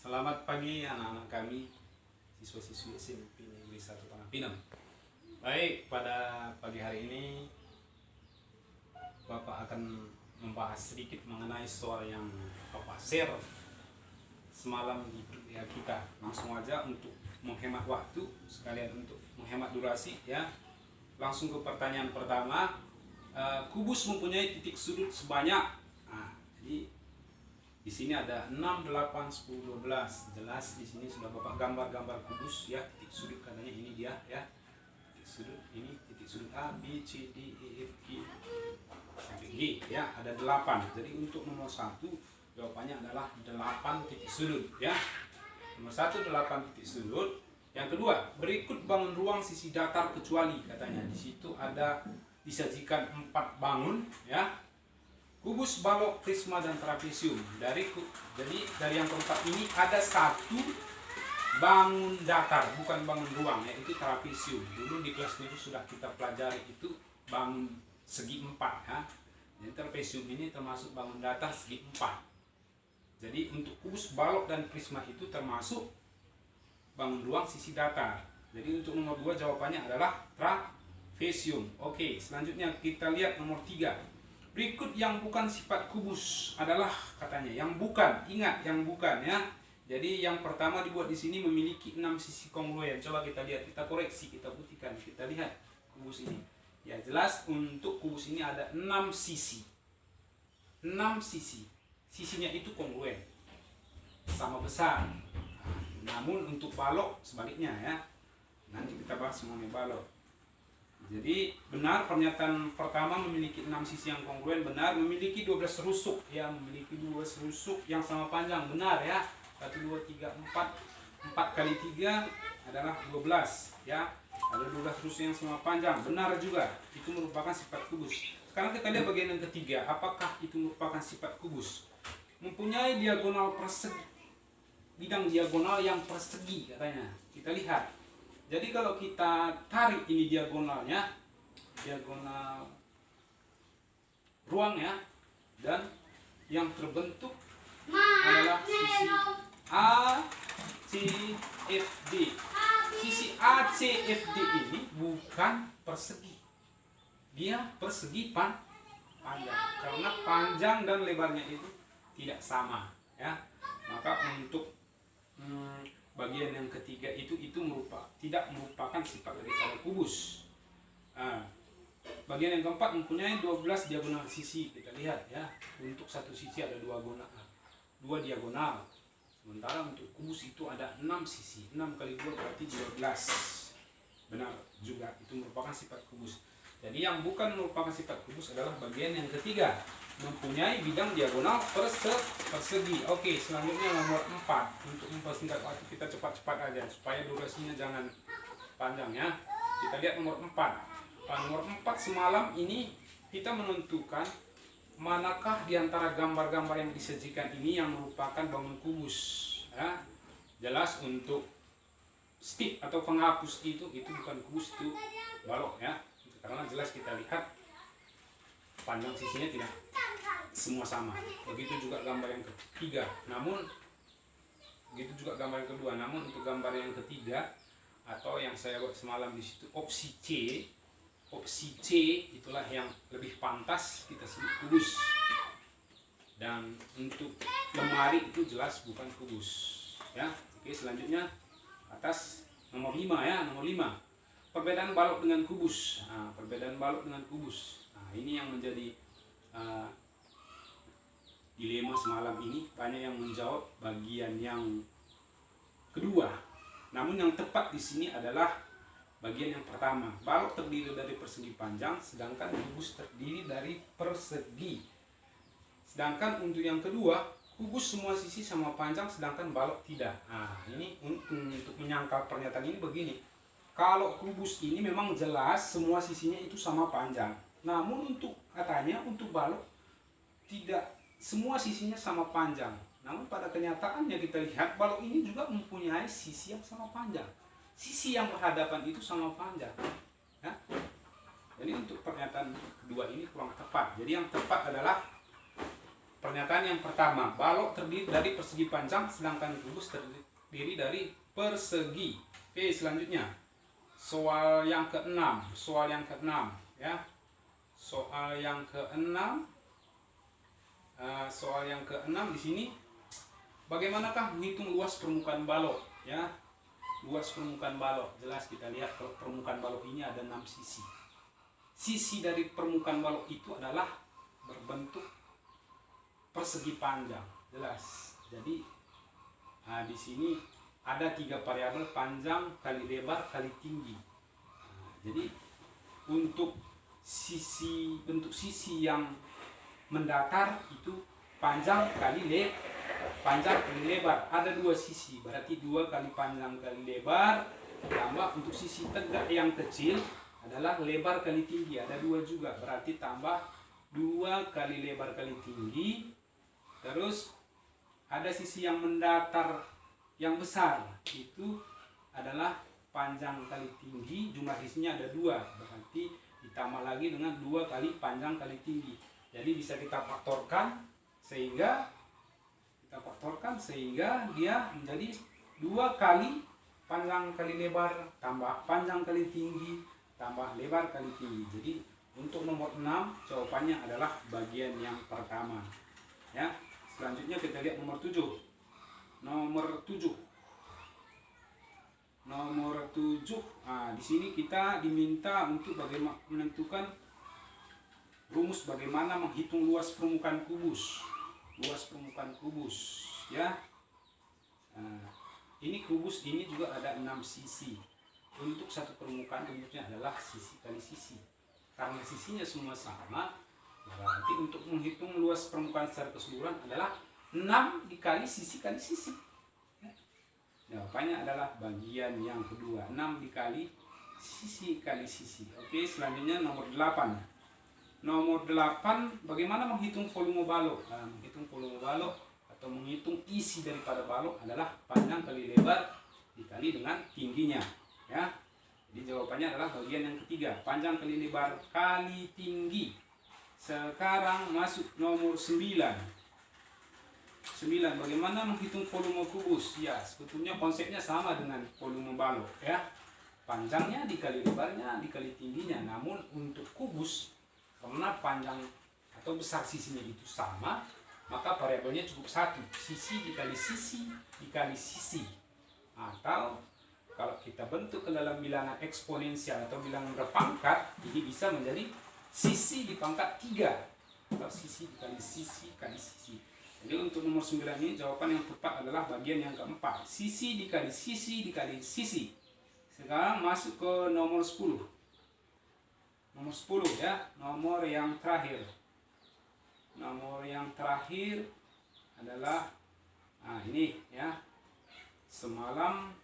Selamat pagi anak-anak kami, siswa-siswi SMP Negeri 1 Tanah Pinang. Baik, pada pagi hari ini Bapak akan membahas sedikit mengenai soal yang Bapak share semalam di grup ya kita. Langsung aja untuk menghemat waktu, sekalian untuk menghemat durasi ya. Langsung ke pertanyaan pertama. Kubus mempunyai titik sudut sebanyak. Jadi di sini ada 6, 8, 10, 12. Jelas di sini sudah Bapak gambar-gambar kubus ya, titik sudut katanya ini dia ya. Titik sudut ini titik sudut A, B, C, D, E, F, G sampai G ya, ada 8. Jadi untuk nomor 1 jawabannya adalah 8 titik sudut ya. Nomor 1 8 titik sudut. Yang kedua, berikut bangun ruang sisi datar kecuali katanya. Di situ ada disajikan 4 bangun ya. Kubus, balok, prisma, dan trapesium. Jadi dari yang keempat ini ada 1 bangun datar, bukan bangun ruang, yaitu trapesium. Dulu di kelas 7 sudah kita pelajari itu bangun segi 4 ya. Jadi trapesium ini termasuk bangun datar segi 4. Jadi untuk kubus, balok, dan prisma itu termasuk bangun ruang sisi datar. Jadi untuk nomor 2 jawabannya adalah trapesium. Oke, selanjutnya kita lihat nomor 3. Berikut yang bukan sifat kubus adalah katanya yang bukan. Ingat yang bukan ya. Jadi yang pertama dibuat di sini memiliki 6 sisi kongruen. Coba kita lihat, kita koreksi, kita putihkan, kita lihat kubus ini. Ya jelas untuk kubus ini ada 6 sisi. 6 sisi. Sisinya itu kongruen. Sama besar. Namun untuk balok sebaliknya ya. Nanti kita bahas mengenai balok. Jadi benar pernyataan pertama memiliki 6 sisi yang kongruen, benar. Memiliki 12 rusuk ya, memiliki 12 rusuk yang sama panjang, benar ya. 1, 2, 3, 4 4 kali 3 adalah 12 ya. Ada 12 rusuk yang sama panjang, benar juga. Itu merupakan sifat kubus. Sekarang kita lihat bagian yang ketiga, apakah itu merupakan sifat kubus? Mempunyai diagonal persegi, bidang diagonal yang persegi katanya. Kita lihat. Jadi kalau kita tarik ini diagonalnya, diagonal ruang ya, dan yang terbentuk adalah sisi A, C, F, D. Sisi A, C, F, D ini bukan persegi. Dia persegi panjang. Karena panjang dan lebarnya itu tidak sama ya. Maka untuk bagian yang ketiga itu tidak merupakan sifat daripada kubus. Bagian yang keempat mempunyai 12 diagonal sisi. Kita lihat ya, untuk satu sisi ada 2 diagonal. Sementara untuk kubus itu ada 6 sisi. 6 kali 2 berarti 12. Benar juga, itu merupakan sifat kubus. Jadi yang bukan merupakan sifat kubus adalah bagian yang ketiga, mempunyai bidang diagonal persegi. Oke, selanjutnya nomor 4. Untuk mempersingkat waktu kita cepat-cepat aja supaya durasinya jangan panjang ya. Kita lihat nomor 4. Nomor 4 semalam ini kita menentukan manakah di antara gambar-gambar yang disajikan ini yang merupakan bangun kubus ya. Jelas untuk stick atau penghapus itu bukan kubus, itu balok ya. Karena jelas kita lihat panjang sisinya tidak semua sama. Begitu juga gambar yang ketiga. Namun begitu juga gambar yang kedua. Namun untuk gambar yang ketiga atau yang saya buat semalam di situ opsi C itulah yang lebih pantas kita sebut kubus. Dan untuk lemari itu jelas bukan kubus. Ya. Oke, selanjutnya atas nomor 5 ya, nomor 5. Perbedaan balok dengan kubus. Perbedaan balok dengan kubus. Ini yang menjadi dilema semalam ini. Banyak yang menjawab bagian yang kedua. Namun yang tepat di sini adalah bagian yang pertama. Balok terdiri dari persegi panjang, sedangkan kubus terdiri dari persegi. Sedangkan untuk yang kedua, kubus semua sisi sama panjang, sedangkan balok tidak. Ini untuk menyangkal pernyataan ini begini. Kalau kubus ini memang jelas semua sisinya itu sama panjang. Namun untuk katanya untuk balok tidak semua sisinya sama panjang. Namun pada kenyataannya kita lihat balok ini juga mempunyai sisi yang sama panjang. Sisi yang berhadapan itu sama panjang. Ya? Jadi untuk pernyataan kedua ini kurang tepat. Jadi yang tepat adalah Pernyataan yang pertama, balok terdiri dari persegi panjang, sedangkan kubus terdiri dari persegi. Oke, selanjutnya soal yang keenam. Ya. Soal yang keenam di sini, bagaimanakah menghitung luas permukaan balok? Ya, luas permukaan balok. Jelas kita lihat kalau permukaan balok ini ada 6 sisi. Sisi dari permukaan balok itu adalah berbentuk persegi panjang, jelas. Jadi di sini ada 3 variabel, panjang kali lebar kali tinggi. Jadi untuk bentuk sisi yang mendatar itu panjang kali lebar. Ada 2 sisi, berarti 2 kali panjang kali lebar, tambah untuk sisi tegak yang kecil adalah lebar kali tinggi, ada 2 juga, berarti tambah 2 kali lebar kali tinggi. Terus ada sisi yang mendatar yang besar, itu adalah panjang kali tinggi, jumlah sisinya ada 2, berarti ditambah lagi dengan 2 kali panjang kali tinggi. Jadi bisa kita faktorkan sehingga dia menjadi 2 kali panjang kali lebar tambah panjang kali tinggi tambah lebar kali tinggi. Jadi untuk nomor 6 jawabannya adalah bagian yang pertama. Ya. Selanjutnya kita lihat nomor 7. Di sini kita diminta untuk menentukan rumus bagaimana menghitung luas permukaan kubus. Ya. Ini kubus ini juga ada 6 sisi. Untuk satu permukaan rumusnya adalah sisi kali sisi. Karena sisinya semua sama, berarti untuk menghitung luas permukaan secara keseluruhan adalah 6 dikali sisi kali sisi. Jawabannya adalah bagian yang kedua, 6 dikali sisi kali sisi. Oke, selanjutnya nomor 8. Bagaimana menghitung volume balok? Menghitung volume balok atau menghitung isi daripada balok adalah panjang kali lebar dikali dengan tingginya. Ya. Jadi jawabannya adalah bagian yang ketiga, panjang kali lebar kali tinggi. Sekarang masuk nomor 9. Bagaimana menghitung volume kubus? Ya, sebetulnya konsepnya sama dengan volume balok, ya. Panjangnya dikali lebarnya dikali tingginya. Namun untuk kubus, karena panjang atau besar sisinya itu sama, maka variabelnya cukup 1. Sisi dikali sisi. Atau kalau kita bentuk ke dalam bilangan eksponensial atau bilangan berpangkat, ini bisa menjadi sisi dipangkat 3 atau sisi dikali sisi kali sisi. Jadi untuk nomor 9 ini jawaban yang tepat adalah bagian yang keempat, sisi dikali sisi dikali sisi. Sekarang masuk ke nomor 10. Nomor 10 ya, nomor yang terakhir. Nomor yang terakhir adalah ini ya. Semalam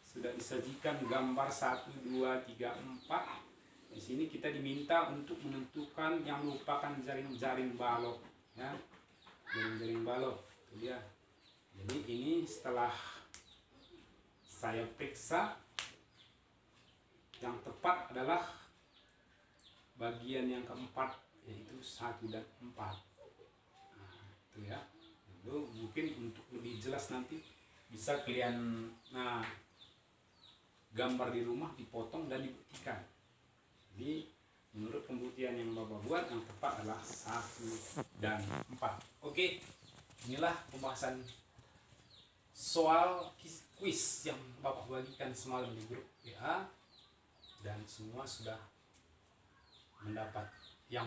sudah disajikan gambar 1, 2, 3, 4. Di sini kita diminta untuk menentukan yang merupakan jaring-jaring balok, ya. Jaring-jaring balok, itu dia. Jadi ini setelah saya periksa, yang tepat adalah bagian yang keempat, yaitu 1 dan 4. Itu ya. Itu mungkin untuk lebih jelas nanti bisa kalian gambar di rumah, dipotong dan dibuktikan. Jadi menurut pembuktian yang Bapak buat, yang tepat adalah 1 dan 4. Oke, inilah pembahasan soal kuis yang Bapak bagikan semalam di grup WA, dan semua sudah mendapat, yang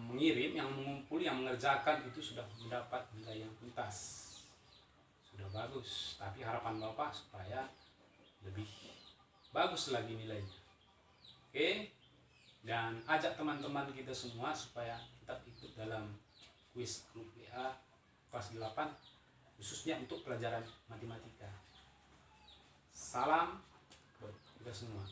mengirim, yang mengumpul, yang mengerjakan itu sudah mendapat nilai yang tuntas. Sudah bagus, tapi harapan Bapak supaya lebih bagus lagi nilainya. Oke, dan ajak teman-teman kita semua supaya tetap ikut dalam kuis grup WA kelas 8, khususnya untuk pelajaran matematika. Salam buat kita semua.